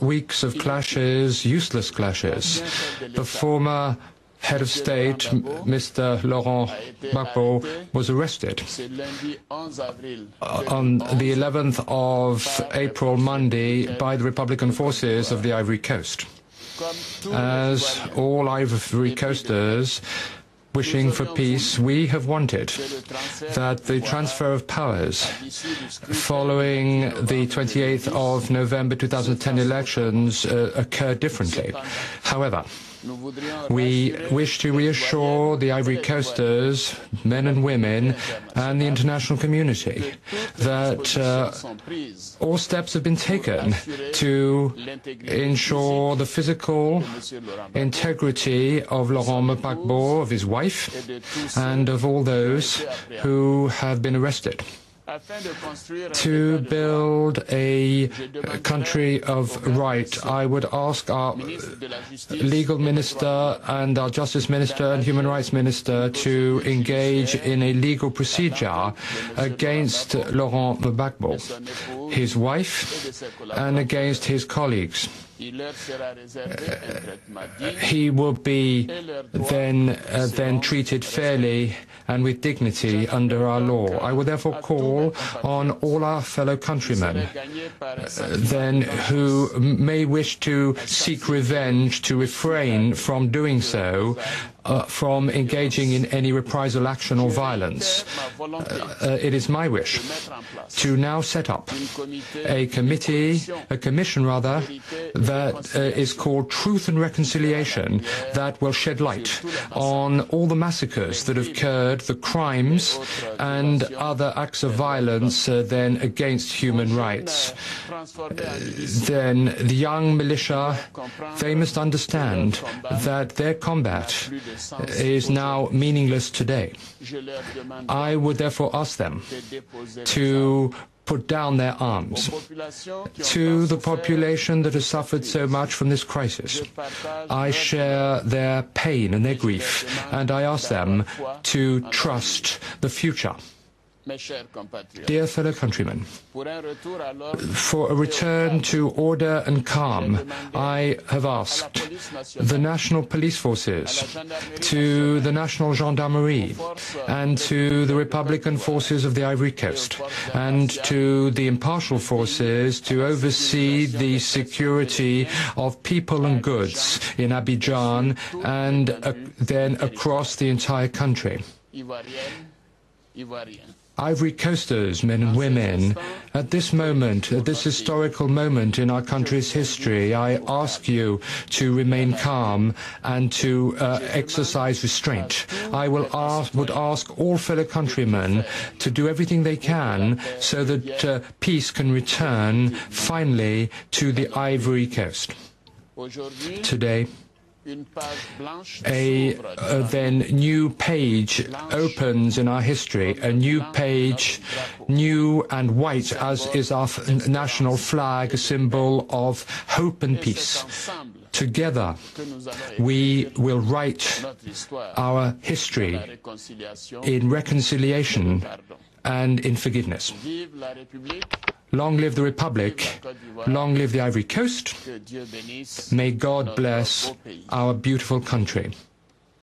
weeks of clashes, useless clashes. The former head of state, Mr. Laurent Gbagbo, was arrested on the 11th of April, Monday, by the Republican forces of the Ivory Coast. As all Ivory Coasters wishing for peace, we have wanted that the transfer of powers following the 28th of November 2010 elections occur differently. However, we wish to reassure the Ivory Coasters, men and women, and the international community that all steps have been taken to ensure the physical integrity of Laurent Gbagbo, of his wife, and of all those who have been arrested. To build a country of right, I would ask our legal minister and our justice minister and human rights minister to engage in a legal procedure against Laurent Gbagbo, his wife, and against his colleagues. He will be then treated fairly and with dignity under our law. I will therefore call on all our fellow countrymen who may wish to seek revenge to refrain from doing so, from engaging in any reprisal action or violence. It is my wish to now set up a commission that is called Truth and Reconciliation, that will shed light on all the massacres that have occurred, the crimes and other acts of violence against human rights. Then the young militia, they must understand that their combat is now meaningless today. I would therefore ask them to put down their arms. To the population that has suffered so much from this crisis, I share their pain and their grief, and I ask them to trust the future. Dear fellow countrymen, for a return to order and calm, I have asked the national police forces, to the national gendarmerie, and to the Republican forces of the Ivory Coast, and to the impartial forces to oversee the security of people and goods in Abidjan and then across the entire country. Ivory Coasters, men and women, at this moment, at this historical moment in our country's history, I ask you to remain calm and to exercise restraint. I would ask all fellow countrymen to do everything they can so that peace can return finally to the Ivory Coast. Today, a new page opens in our history, a new page, new and white, as is our national flag, a symbol of hope and peace. Together, we will write our history in reconciliation and in forgiveness. Long live the Republic, long live the Ivory Coast. May God bless our beautiful country.